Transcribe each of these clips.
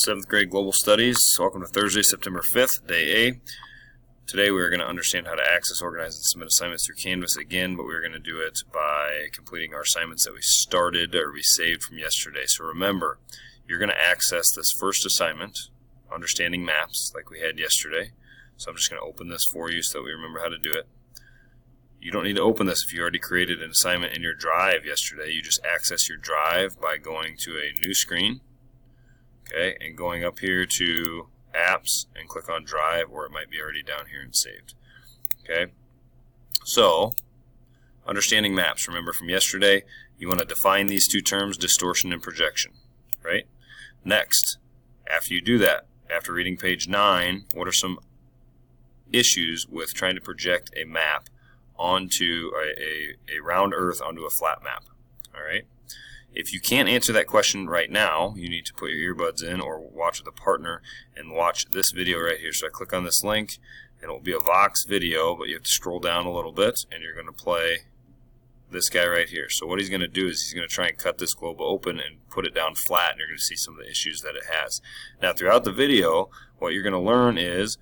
7th grade global studies. Welcome to Thursday, September 5th, day A. Today we're going to understand how to access, organize, and submit assignments through Canvas again, but we're going to do it by completing our assignments that we started or we saved from yesterday. So remember, you're going to access this first assignment, understanding maps, like we had yesterday. So I'm just going to open this for you so that we remember how to do it. You don't need to open this if you already created an assignment in your drive yesterday. You just access your drive by going to a new screen, okay, and going up here to apps and click on drive, or it might be already down here and saved. Okay, so understanding maps, remember from yesterday, you want to define these two terms, distortion and projection, right? Next, after you do that, after reading page 9, what are some issues with trying to project a map onto a round earth onto a flat map? All right. If you can't answer that question right now, you need to put your earbuds in or watch with a partner and watch this video right here. So I click on this link and it will be a Vox video, but you have to scroll down a little bit and you're going to play this guy right here. So what he's going to do is he's going to try and cut this globe open and put it down flat, and you're going to see some of the issues that it has. Now throughout the video, what you're going to learn is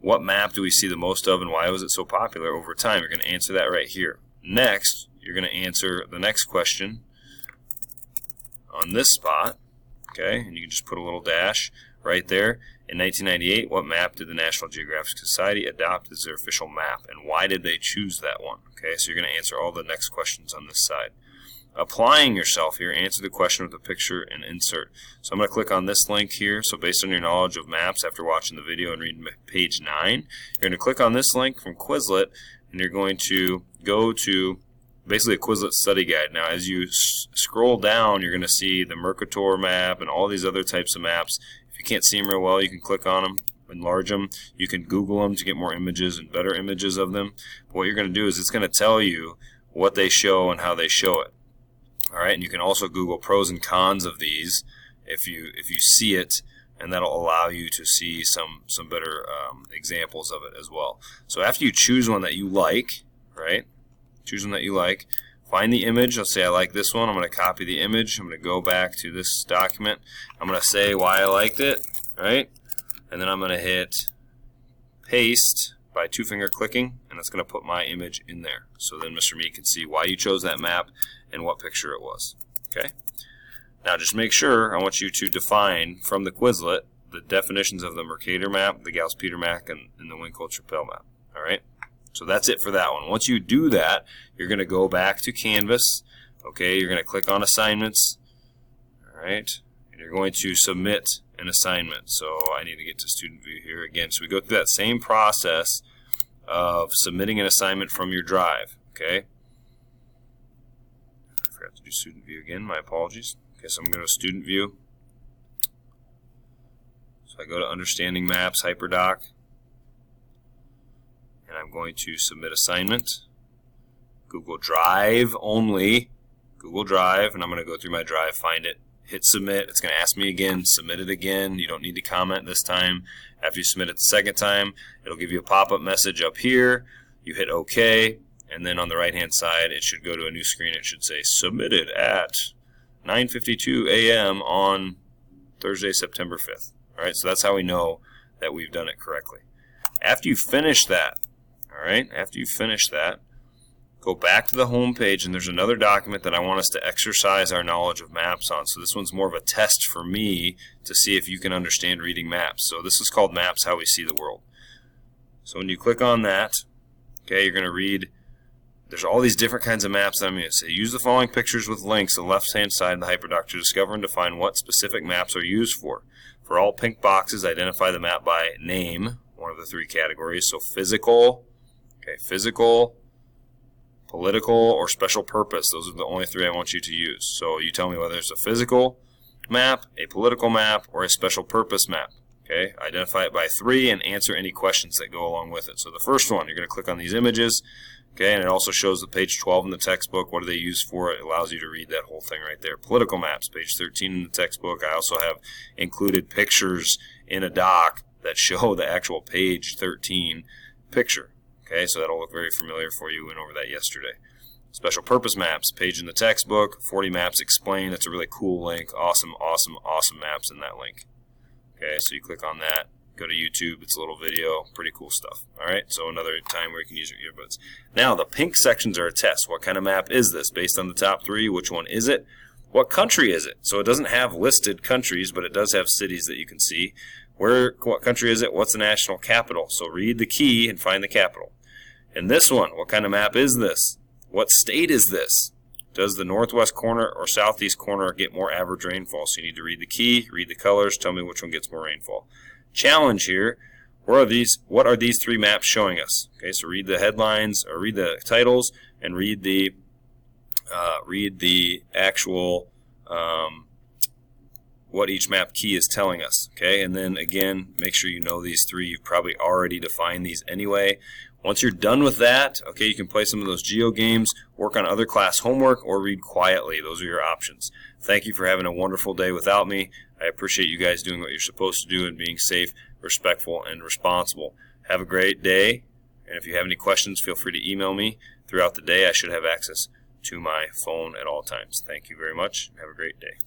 what map do we see the most of and why was it so popular over time. You're going to answer that right here. Next, you're going to answer the next question on this spot, okay, and you can just put a little dash right there. In 1998, what map did the National Geographic Society adopt as their official map, and why did they choose that one? Okay, so you're going to answer all the next questions on this side. Applying yourself here, answer the question with a picture and insert. So I'm going to click on this link here. So based on your knowledge of maps after watching the video and reading page 9, you're going to click on this link from Quizlet, and you're going to go to basically a Quizlet study guide. Now as you scroll down, you're going to see the Mercator map and all these other types of maps. If you can't see them real well, you can click on them, enlarge them. You can Google them to get more images and better images of them. But what you're going to do is it's going to tell you what they show and how they show it. All right, and you can also Google pros and cons of these if you see it, and that'll allow you to see some better examples of it as well. So after you choose one that you like, right? Choose one that you like. Find the image. Let's say I like this one. I'm going to copy the image. I'm going to go back to this document. I'm going to say why I liked it, right? And then I'm going to hit paste by two-finger clicking, and it's going to put my image in there. So then Mr. Me can see why you chose that map and what picture it was. Okay? Now just make sure, I want you to define from the Quizlet the definitions of the Mercator map, the Gauss-Peter map, and the Winkel-Tripel map. All right? So that's it for that one. Once you do that, you're going to go back to Canvas. Okay? You're going to click on Assignments. All right? And you're going to submit an assignment. So I need to get to Student View here again. So we go through that same process of submitting an assignment from your drive. Okay? I forgot to do Student View again. My apologies. Okay, so I'm going to Student View. So I go to Understanding Maps, HyperDoc, and I'm going to submit assignment. Google Drive only. Google Drive, and I'm going to go through my drive, find it, hit submit. It's going to ask me again, submit it again. You don't need to comment this time. After you submit it the second time, it'll give you a pop-up message up here. You hit OK, and then on the right-hand side, it should go to a new screen. It should say submitted at 9:52 a.m. on Thursday, September 5th. All right, so that's how we know that we've done it correctly. After you finish that, all right, after you finish that, go back to the home page, and there's another document that I want us to exercise our knowledge of maps on. So this one's more of a test for me to see if you can understand reading maps. So this is called Maps, How We See the World. So when you click on that, okay, you're going to read, there's all these different kinds of maps that I'm going to say. Use the following pictures with links on the left-hand side of the HyperDoc to discover and define what specific maps are used for. For all pink boxes, identify the map by name, one of the three categories. So physical, okay, physical, political, or special purpose. Those are the only three I want you to use. So you tell me whether it's a physical map, a political map, or a special purpose map. Okay, identify it by 3 and answer any questions that go along with it. So the first one, you're going to click on these images. Okay, and it also shows the page 12 in the textbook. What are they used for? It allows you to read that whole thing right there. Political maps, page 13 in the textbook. I also have included pictures in a doc that show the actual page 13 picture. Okay, so that'll look very familiar for you. We went over that yesterday. Special purpose maps, page in the textbook, 40 maps explained. That's a really cool link. Awesome, awesome, awesome maps in that link. Okay, so you click on that, go to YouTube, it's a little video, pretty cool stuff. Alright, so another time where you can use your earbuds. Now, the pink sections are a test. What kind of map is this? Based on the top three, which one is it? What country is it? So it doesn't have listed countries, but it does have cities that you can see. What country is it? What's the national capital? So read the key and find the capital. And this one, what kind of map is this? What state is this? Does the northwest corner or southeast corner get more average rainfall? So you need to read the key, read the colors, tell me which one gets more rainfall. Challenge here, what are these three maps showing us? Okay, so read the headlines, or read the titles, and read the actual what each map key is telling us. Okay, and then again, make sure you know these three. You've probably already defined these anyway. Once you're done with that, okay, you can play some of those geo games, work on other class homework, or read quietly. Those are your options. Thank you for having a wonderful day without me. I appreciate you guys doing what you're supposed to do and being safe, respectful, and responsible. Have a great day, and if you have any questions, feel free to email me throughout the day. I should have access to my phone at all times. Thank you very much. Have a great day.